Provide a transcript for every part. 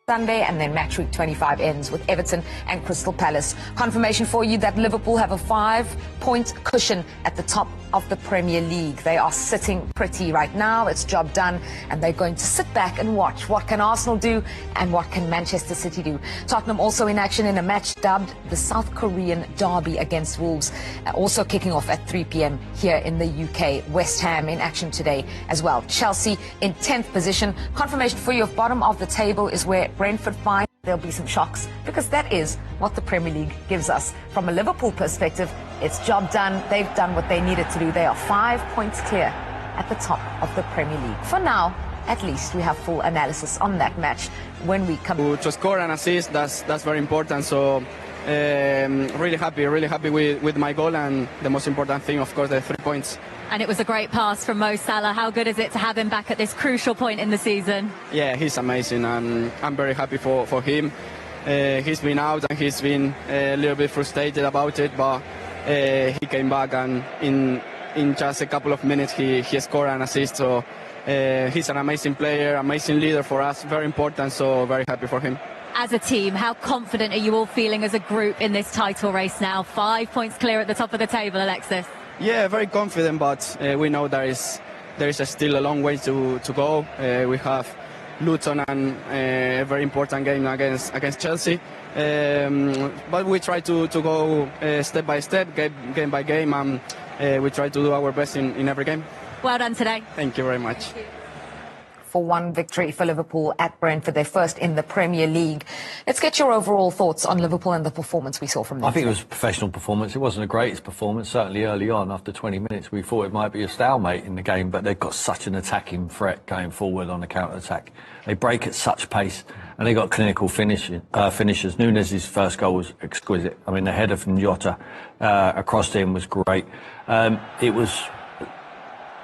Sunday, and then match week 25 ends with Everton and Crystal Palace. Confirmation for you that Liverpool have a 5-point cushion at the top of the Premier League. They are sitting pretty right now. It's job done, and they're going to sit back and watch. What can Arsenal do, and what can Manchester City do? Tottenham also in action in a match dubbed the South Korean Derby against Wolves, also kicking off at 3 p.m. here in the UK. West Ham in action today as well. Chelsea in 10th position. Confirmation for you of bottom of the table is where Brentford find. There'll be some shocks, because that is what the Premier League gives us. From a Liverpool perspective, it's job done. They've done what they needed to do. They are 5 points clear at the top of the Premier League. For now, at least we have full analysis on that match when we come. To score and assist, that's very important. So really happy with my goal, and the most important thing, of course, the 3 points. And it was a great pass from Mo Salah. How good is it to have him back at this crucial point in the season? Yeah, he's amazing, and I'm very happy for him. He's been out and he's been a little bit frustrated about it, but he came back, and in just a couple of minutes he scored an assist. So he's an amazing player, amazing leader for us, very important, so very happy for him. As a team, how confident are you all feeling as a group in this title race now? 5 points clear at the top of the table, Alexis. Yeah, very confident, but we know there is still a long way to go. We have Luton and a very important game against Chelsea, but we try to go step by step, game by game, and we try to do our best in every game. Well done today. Thank you very much. For one victory for Liverpool at Brentford, their first in the Premier League. Let's get your overall thoughts on Liverpool and the performance we saw from them. I think it was a professional performance. It wasn't the greatest performance. Certainly early on, after 20 minutes, we thought it might be a stalemate in the game, but they've got such an attacking threat going forward on the counter-attack. They break at such pace, and they got clinical finishers. Núñez's first goal was exquisite. I mean, the header from Jota across to him was great. It was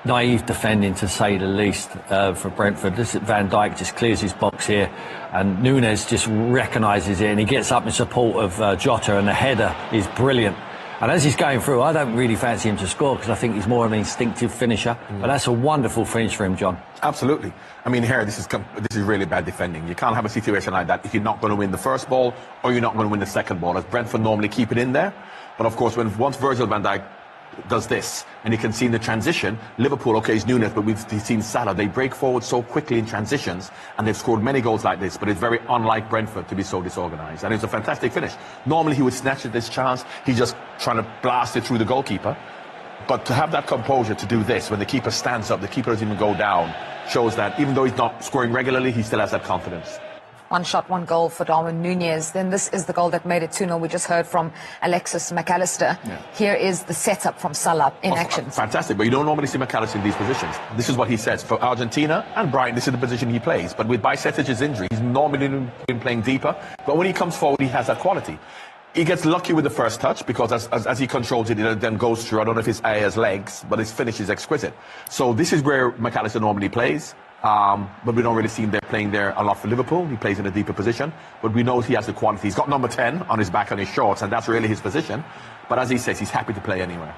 naive defending, to say the least, for Brentford. Van Dijk just clears his box here, and Núñez just recognises it, and he gets up in support of Jota, and the header is brilliant. And as he's going through, I don't really fancy him to score, because I think he's more of an instinctive finisher. But that's a wonderful finish for him, John. Absolutely. I mean, here, this is really bad defending. You can't have a situation like that if you're not going to win the first ball, or you're not going to win the second ball, as Brentford normally keep it in there. But of course, once Virgil van Dijk does this, and you can see in the transition, Liverpool, okay, it's Núñez, but we've seen Salah, they break forward so quickly in transitions, and they've scored many goals like this, but it's very unlike Brentford to be so disorganised, and it's a fantastic finish. Normally he would snatch at this chance, he's just trying to blast it through the goalkeeper, but to have that composure to do this, when the keeper stands up, the keeper doesn't even go down, shows that even though he's not scoring regularly, he still has that confidence. One shot, one goal for Darwin Núñez. Then this is the goal that made it 2-0. We just heard from Alexis McAllister. Yeah. Here is the setup from Salah in action. Fantastic, but you don't normally see McAllister in these positions. This is what he says. For Argentina and Brighton, this is the position he plays. But with Bajcetic's injury, he's normally been playing deeper. But when he comes forward, he has that quality. He gets lucky with the first touch, because as he controls it, it then goes through, I don't know if it's Aya's legs, but his finish is exquisite. So this is where McAllister normally plays. But we don't really see him there playing there a lot for Liverpool. He plays in a deeper position, but we know he has the quality. He's got number 10 on his back on his shorts, and that's really his position. But as he says, he's happy to play anywhere.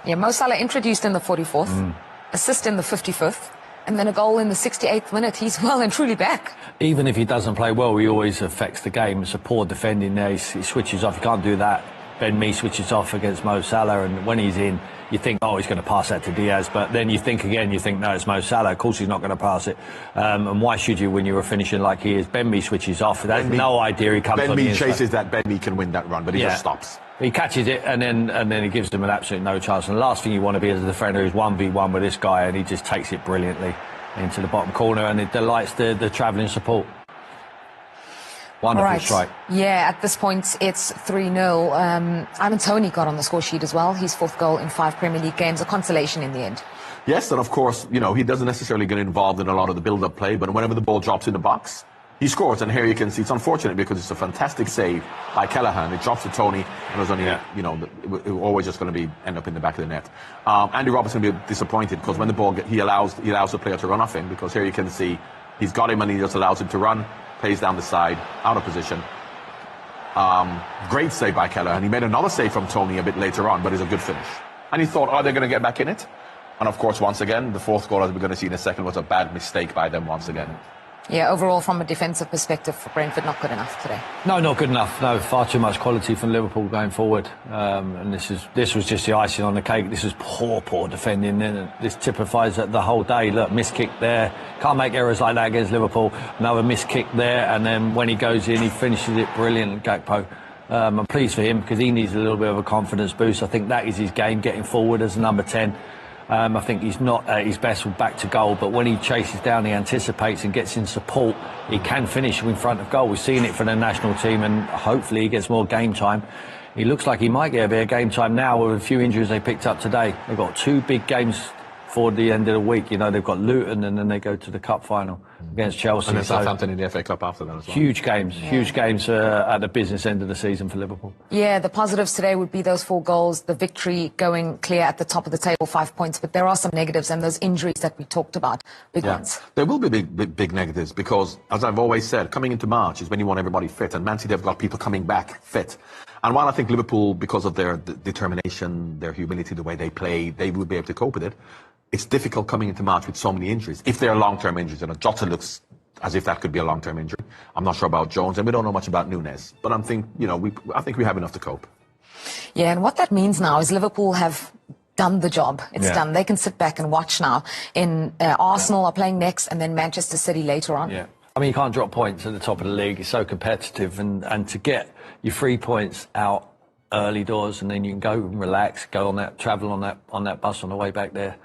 Yeah, Mo Salah introduced in the 44th, assist in the 55th, and then a goal in the 68th minute. He's well and truly back. Even if he doesn't play well, he always affects the game. It's a poor defending there. He switches off. He can't do that. Ben Mee switches off against Mo Salah, and when he's in, you think, oh, he's going to pass that to Diaz, but then you think again, no, it's Mo Salah. Of course he's not going to pass it. And why should you when you're a finishing like he is? Ben Mee switches off. That's no idea he comes on the inside. Ben Mee chases that. Ben Mee can win that run, but he just stops. He catches it, and then he gives them an absolute no chance. And the last thing you want to be as a defender is 1v1 with this guy, and he just takes it brilliantly into the bottom corner, and it delights the travelling support. Wonderful strike. Yeah, at this point, it's 3-0. Ivan Toney got on the score sheet as well. His 4th goal in 5 Premier League games, a consolation in the end. Yes, and of course, you know, he doesn't necessarily get involved in a lot of the build-up play, but whenever the ball drops in the box, he scores. And here you can see, it's unfortunate because it's a fantastic save by Callaghan. It drops to Toney, and it was only, you know, it was always just going to end up in the back of the net. Andy Robertson will be disappointed because when the ball, he allows the player to run off him, because here you can see he's got him and he just allows him to run. Plays down the side, out of position. Great save by Keller, and he made another save from Toney a bit later on, but it's a good finish. And he thought, are they going to get back in it? And of course, once again, the 4th goal, as we're going to see in a second, was a bad mistake by them once again. Yeah, overall, from a defensive perspective, for Brentford, not good enough today. No, not good enough. No, far too much quality from Liverpool going forward. And this was just the icing on the cake. This was poor defending. And this typifies the whole day. Look, missed kick there. Can't make errors like that against Liverpool. Another missed kick there. And then when he goes in, he finishes it brilliant, Gakpo. I'm pleased for him because he needs a little bit of a confidence boost. I think that is his game, getting forward as a number 10. I think he's not at his best with back to goal, but when he chases down, he anticipates and gets in support, he can finish in front of goal. We've seen it for the national team, and hopefully he gets more game time. He looks like he might get a bit of game time now with a few injuries they picked up today. They've got 2 big games for the end of the week. You know, they've got Luton and then they go to the cup final against Chelsea. And then Southampton in the FA Cup after that as well. Huge games at the business end of the season for Liverpool. Yeah, the positives today would be those 4 goals, the victory going clear at the top of the table, 5 points. But there are some negatives, and those injuries that we talked about, big ones. There will be big negatives because, as I've always said, coming into March is when you want everybody fit. And Man City have got people coming back fit. And while I think Liverpool, because of their determination, their humility, the way they play, they will be able to cope with it. It's difficult coming into March with so many injuries. If they're long-term injuries, and Jota looks as if that could be a long-term injury. I'm not sure about Jones, and we don't know much about Nunes. But I think we have enough to cope. Yeah, and what that means now is Liverpool have done the job. It's done. They can sit back and watch now. Arsenal are playing next, and then Manchester City later on. Yeah. I mean, you can't drop points at the top of the league. It's so competitive, and to get your 3 points out early doors, and then you can go and relax, travel on that bus on the way back there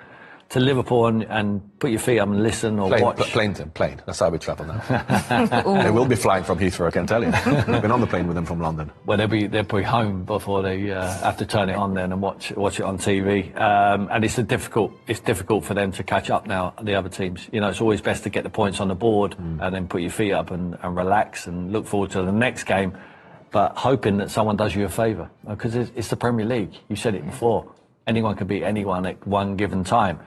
to Liverpool and put your feet up and listen or watch. Plane. That's how we travel now. They will be flying from Heathrow, I can tell you. I've been on the plane with them from London. Well, they'll be home before they have to turn it on then and watch it on TV. And it's difficult for them to catch up now, the other teams. You know, it's always best to get the points on the board and then put your feet up and relax and look forward to the next game, but hoping that someone does you a favour, because it's the Premier League. You said it before. Anyone can beat anyone at one given time.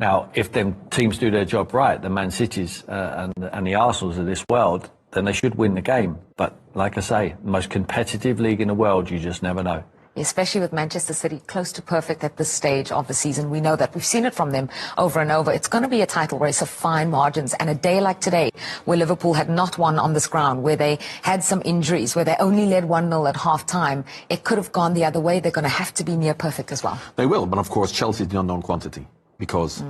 Now, if them teams do their job right, the Man Cities and the Arsenals of this world, then they should win the game. But like I say, the most competitive league in the world, you just never know. Especially with Manchester City close to perfect at this stage of the season. We know that. We've seen it from them over and over. It's going to be a title race of fine margins. And a day like today, where Liverpool had not won on this ground, where they had some injuries, where they only led 1-0 at half-time, it could have gone the other way. They're going to have to be near perfect as well. They will, but of course, Chelsea is the unknown quantity. Because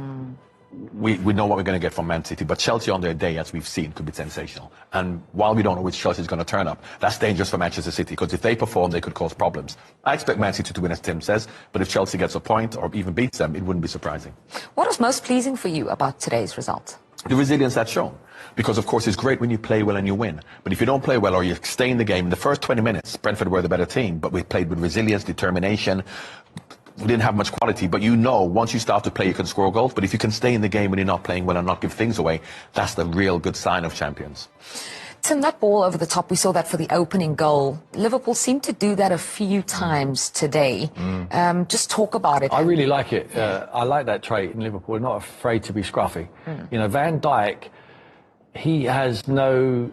we know what we're going to get from Man City, but Chelsea on their day, as we've seen, could be sensational. And while we don't know which Chelsea is going to turn up, that's dangerous for Manchester City, because if they perform, they could cause problems. I expect Man City to win, as Tim says, but if Chelsea gets a point or even beats them, it wouldn't be surprising. What was most pleasing for you about today's result? The resilience that's shown. Because, of course, it's great when you play well and you win. But if you don't play well or you stay in the game, in the first 20 minutes, Brentford were the better team, but we played with resilience, determination. We didn't have much quality, but you know, once you start to play, you can score goals. But if you can stay in the game when you're not playing well and not give things away, that's the real good sign of champions. Tim, that ball over the top, we saw that for the opening goal. Liverpool seemed to do that a few times today. Just talk about it. I really like it. I like that trait in Liverpool. We're not afraid to be scruffy. You know, Van Dijk, he has no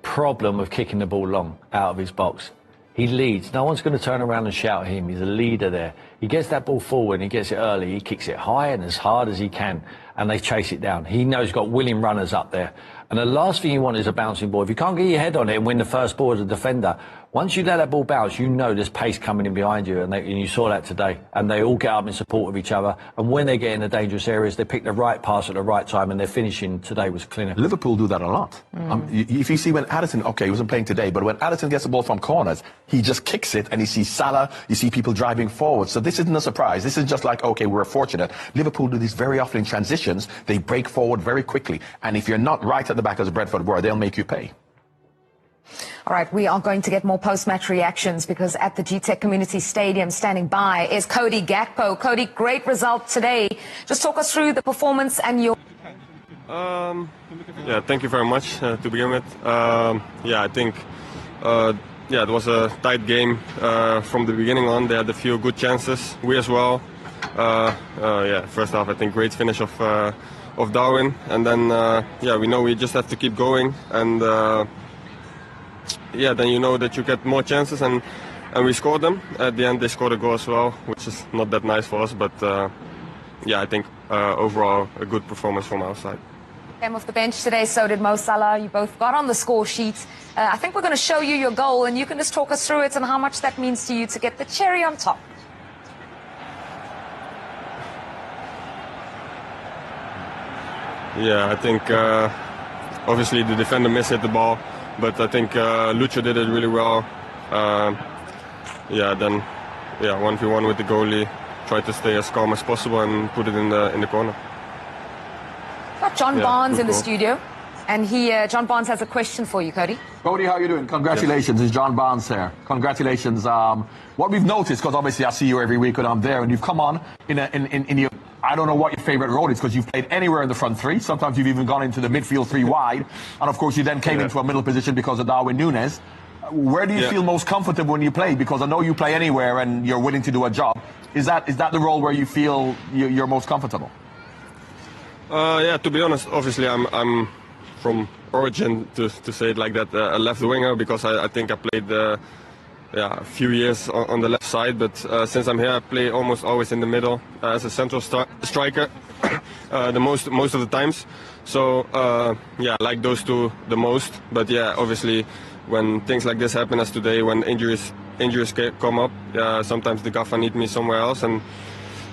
problem with kicking the ball long out of his box. He leads. No one's going to turn around and shout at him. He's a leader there. He gets that ball forward and he gets it early. He kicks it high and as hard as he can, and they chase it down. He knows he's got willing runners up there. And the last thing you want is a bouncing ball. If you can't get your head on it and win the first ball as a defender, once you let that ball bounce, you know there's pace coming in behind you, and you saw that today. And they all get up in support of each other. And when they get in the dangerous areas, they pick the right pass at the right time, and their finishing today was clinical. Liverpool do that a lot. If you see when Addison, okay, he wasn't playing today, but when Addison gets the ball from corners, he just kicks it, and you see Salah, you see people driving forward. So this isn't a surprise. This is just like, okay, we're fortunate. Liverpool do this very often in transitions. They break forward very quickly. And if you're not right at the back as Brentford were, they'll make you pay. All right, we are going to get more post-match reactions, because at the GTEC Community Stadium standing by is Cody Gakpo. Cody, great result today. Just talk us through the performance and your... Yeah, thank you very much to begin with. Yeah, I think it was a tight game from the beginning on. They had a few good chances. We as well. Yeah, first half, I think great finish of Darwin, and then we know we just have to keep going, and yeah, then you know that you get more chances, and we scored them. At the end, they scored a goal as well, which is not that nice for us, but yeah, I think overall a good performance from our side. Came off the bench today, so did Mo Salah. You both got on the score sheet. I think we're going to show you your goal, and you can just talk us through it and how much that means to you to get the cherry on top. Yeah, I think obviously the defender mishit the ball, but I think Lucho did it really well. Then 1v1 with the goalie, tried to stay as calm as possible and put it in the corner. Got John Barnes in the studio, and John Barnes has a question for you, Cody. Cody, how are you doing? Congratulations. It's John Barnes here. Congratulations. What we've noticed, because obviously I see you every week when I'm there, and you've come on in your, I don't know what your favourite role is, because you've played anywhere in the front three. Sometimes you've even gone into the midfield three wide. And of course you then came into a middle position because of Darwin Núñez. Where do you feel most comfortable when you play? Because I know you play anywhere and you're willing to do a job. Is that the role where you feel you're most comfortable? To be honest, obviously I'm from origin, to say it like that, a left winger, because I think I played a few years on the left side, but since I'm here I play almost always in the middle as a central striker the most of the times. So I like those two the most, but obviously when things like this happen as today, when injuries come up, sometimes the gaffer need me somewhere else, and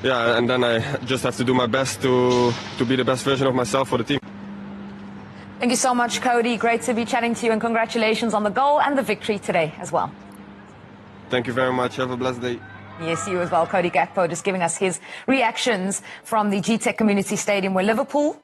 then I just have to do my best to be the best version of myself for the team. Thank you so much, Cody. Great to be chatting to you, and congratulations on the goal and the victory today as well. Thank you very much. Have a blessed day. Yes, you as well. Cody Gakpo just giving us his reactions from the GTEC Community Stadium, where Liverpool